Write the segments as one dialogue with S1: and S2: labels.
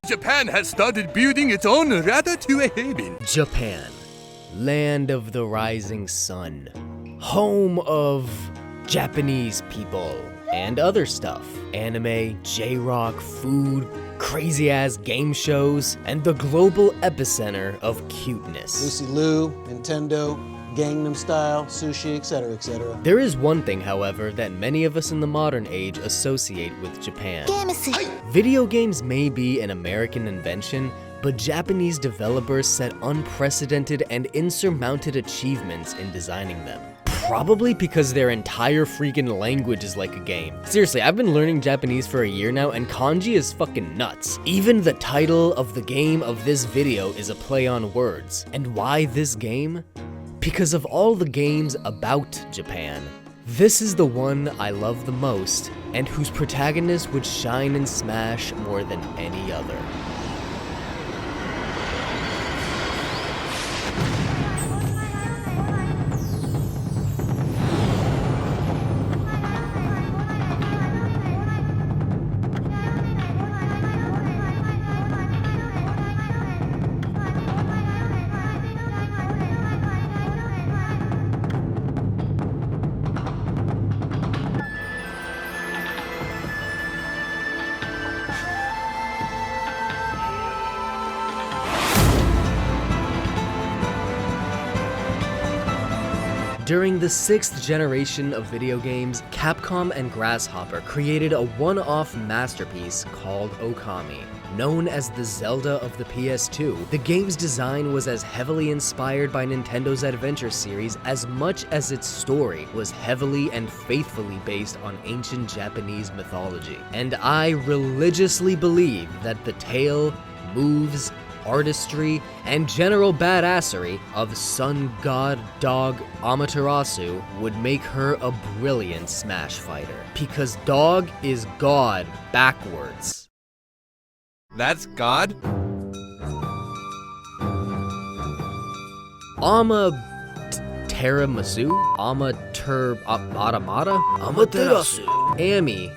S1: Japan has started building its own ratatouille haven.
S2: Japan, land of the rising sun, home of Japanese people and other stuff. Anime, J-rock, food, crazy-ass game shows, and the global epicenter of cuteness.
S3: Lucy Liu, Nintendo, Gangnam Style, sushi, etc., etc.
S2: There is one thing, however, that many of us in the modern age associate with Japan. Video games may be an American invention, but Japanese developers set unprecedented and insurmounted achievements in designing them. Probably because their entire freaking language is like a game. Seriously, I've been learning Japanese for a year now, and kanji is fucking nuts. Even the title of the game of this video is a play on words. And why this game? Because of all the games about Japan, this is the one I love the most, and whose protagonist would shine in Smash more than any other. During the 6th generation of video games, Capcom and Grasshopper created a one-off masterpiece called Okami. Known as the Zelda of the PS2, the game's design was as heavily inspired by Nintendo's adventure series as much as its story was heavily and faithfully based on ancient Japanese mythology. And I religiously believe that the tale, moves, artistry, and general badassery of Sun God Dog Amaterasu would make her a brilliant Smash fighter. Because dog is God backwards.
S1: That's God?
S2: Amaterasu? Amaterasu? Ami.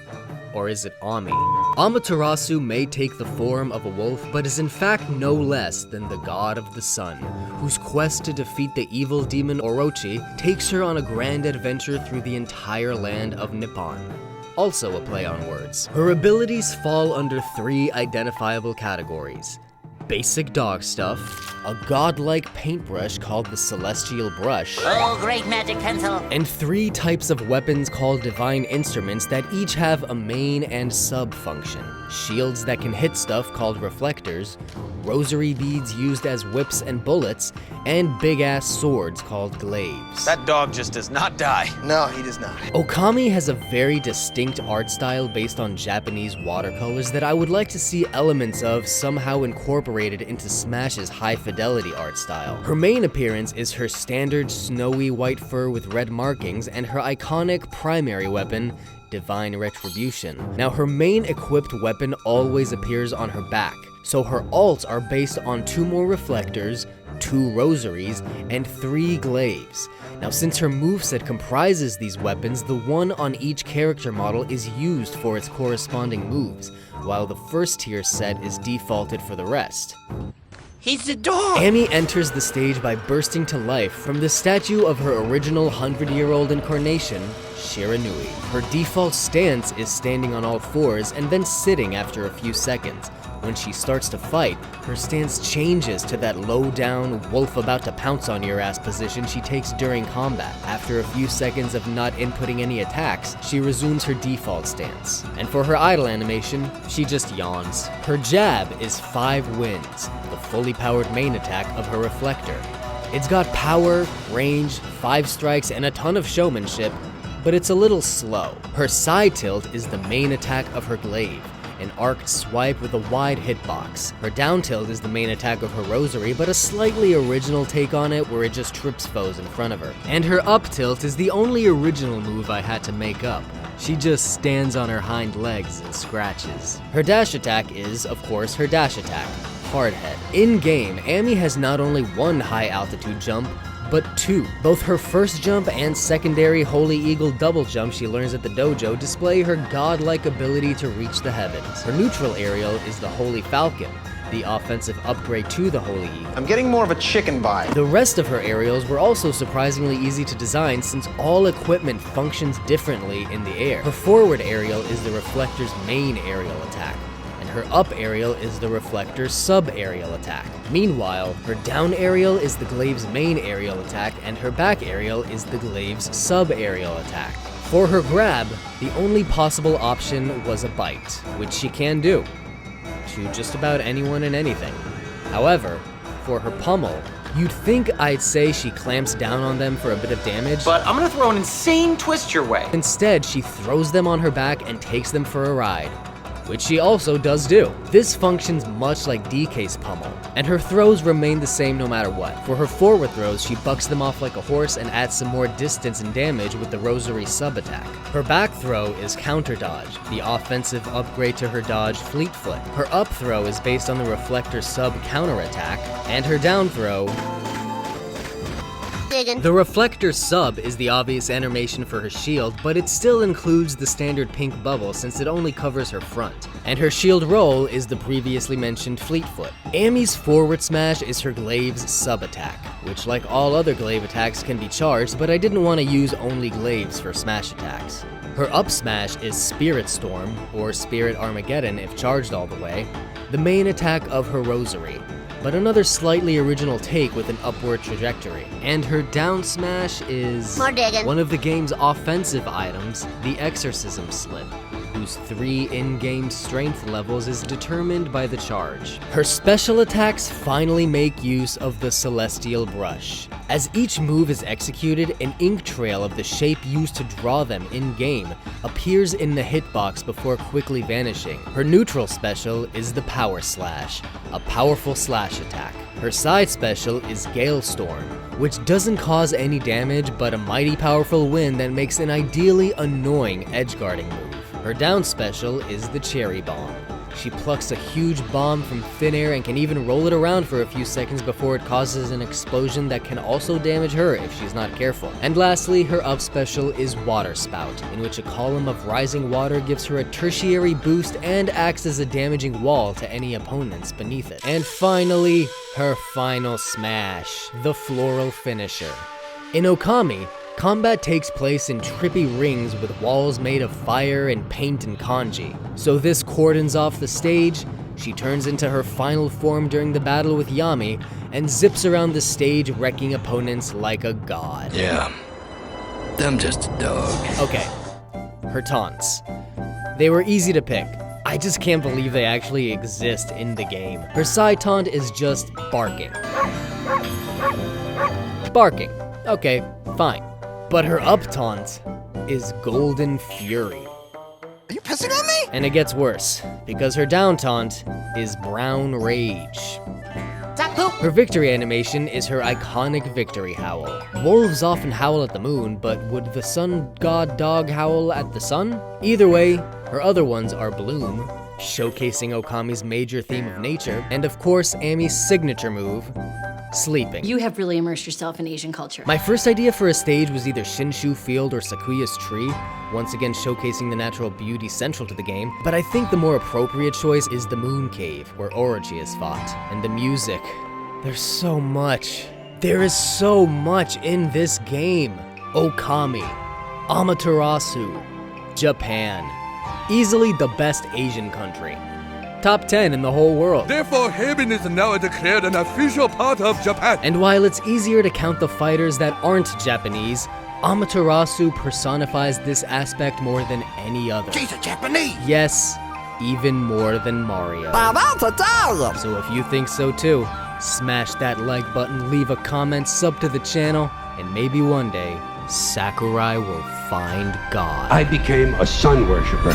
S2: Or is it Ami? Amaterasu may take the form of a wolf, but is in fact no less than the god of the sun, whose quest to defeat the evil demon Orochi takes her on a grand adventure through the entire land of Nippon. Also a play on words. Her abilities fall under 3 identifiable categories: basic dog stuff, a godlike paintbrush called the Celestial Brush,
S4: oh, great magic pencil,
S2: and 3 types of weapons called divine instruments that each have a main and sub function. Shields that can hit stuff called reflectors, rosary beads used as whips and bullets, and big-ass swords called glaives.
S5: That dog just does not die.
S6: No, he does not.
S2: Okami has a very distinct art style based on Japanese watercolors that I would like to see elements of somehow incorporated into Smash's high-fidelity art style. Her main appearance is her standard snowy white fur with red markings and her iconic primary weapon, Divine Retribution. Now, her main equipped weapon always appears on her back, so her alts are based on 2 more reflectors, 2 rosaries, and 3 glaives. Now, since her moveset comprises these weapons, the one on each character model is used for its corresponding moves, while the first tier set is defaulted for the rest.
S4: he's a dog.
S2: Ami enters the stage by bursting to life from the statue of her original 100-year-old incarnation, Shiranui. Her default stance is standing on all 4s and then sitting after a few seconds. When she starts to fight, her stance changes to that low-down, wolf about to pounce on your ass position she takes during combat. After a few seconds of not inputting any attacks, she resumes her default stance. And for her idle animation, she just yawns. Her jab is 5 winds, the fully powered main attack of her reflector. It's got power, range, 5 strikes, and a ton of showmanship, but it's a little slow. Her side tilt is the main attack of her glaive, an arced swipe with a wide hitbox. Her down tilt is the main attack of her rosary, but a slightly original take on it where it just trips foes in front of her. And her up tilt is the only original move I had to make up. She just stands on her hind legs and scratches. Her dash attack is, of course, her dash attack, Hard Head. In-game, Ami has not only one high altitude jump, but 2. Both her first jump and secondary Holy Eagle double jump she learns at the dojo display her godlike ability to reach the heavens. Her neutral aerial is the Holy Falcon, the offensive upgrade to the Holy Eagle.
S5: I'm getting more of a chicken vibe.
S2: The rest of her aerials were also surprisingly easy to design since all equipment functions differently in the air. Her forward aerial is the Reflector's main aerial attack, and her up aerial is the Reflector's sub-aerial attack. Meanwhile, her down aerial is the Glaive's main aerial attack, and her back aerial is the Glaive's sub-aerial attack. For her grab, the only possible option was a bite, which she can do to just about anyone and anything. However, for her pummel, you'd think I'd say she clamps down on them for a bit of damage,
S5: But I'm gonna throw an insane twist your way.
S2: instead she throws them on her back and takes them for a ride, which she also does do. This functions much like DK's pummel, and her throws remain the same no matter what. For her forward throws, she bucks them off like a horse and adds some more distance and damage with the Rosary sub-attack. Her back throw is counter dodge, the offensive upgrade to her dodge Fleet Foot. Her up throw is based on the Reflector sub counter attack, and her down throw. The Reflector sub is the obvious animation for her shield, but it still includes the standard pink bubble since it only covers her front. And her shield roll is the previously mentioned Fleet Foot. Ami's forward smash is her Glaive's sub attack, which like all other Glaive attacks can be charged, but I didn't want to use only Glaives for smash attacks. Her up smash is Spirit Storm, or Spirit Armageddon if charged all the way, the main attack of her Rosary, but another slightly original take with an upward trajectory. And her down smash is one of the game's offensive items, the Exorcism Slip, whose 3 in-game strength levels is determined by the charge. Her special attacks finally make use of the Celestial Brush. As each move is executed, an ink trail of the shape used to draw them in-game appears in the hitbox before quickly vanishing. Her neutral special is the Power Slash, a powerful slash attack. Her side special is Gale Storm, which doesn't cause any damage but a mighty powerful wind that makes an ideally annoying edgeguarding move. Her down special is the Cherry Bomb. She plucks a huge bomb from thin air and can even roll it around for a few seconds before it causes an explosion that can also damage her if she's not careful. And lastly, her up special is Water Spout, in which a column of rising water gives her a tertiary boost and acts as a damaging wall to any opponents beneath it. And finally, her final smash, the Floral Finisher. In Okami, combat takes place in trippy rings with walls made of fire and paint and kanji. So this cordons off the stage, she turns into her final form during the battle with Yami, and zips around the stage wrecking opponents like a god.
S6: Yeah, I'm just a dog.
S2: Okay, her taunts. They were easy to pick. I just can't believe they actually exist in the game. Her side taunt is just barking. Barking. Okay, fine. But her up taunt is Golden Fury.
S5: Are you pissing on me?
S2: And it gets worse, because her down taunt is Brown Rage. Her victory animation is her iconic victory howl. Wolves often howl at the moon, but would the sun god dog howl at the sun? Either way, her other ones are Bloom, showcasing Okami's major theme of nature, and of course Ami's signature move, Sleeping.
S7: You have really immersed yourself in Asian culture.
S2: My first idea for a stage was either Shinshu Field or Sakuya's Tree, once again showcasing the natural beauty central to the game, but I think the more appropriate choice is the Moon Cave, where Orochi is fought. And the music. There's so much. There is so much in this game. Okami, Amaterasu, Japan. Easily the best Asian country. Top 10 in the whole world.
S1: Therefore, Heaven is now declared an official part of Japan.
S2: And while it's easier to count the fighters that aren't Japanese, Amaterasu personifies this aspect more than any other.
S5: She's a Japanese.
S2: Yes, even more than Mario. So if you think so too, smash that like button, leave a comment, sub to the channel, and maybe one day, Sakurai will find God.
S8: I became a sun worshiper.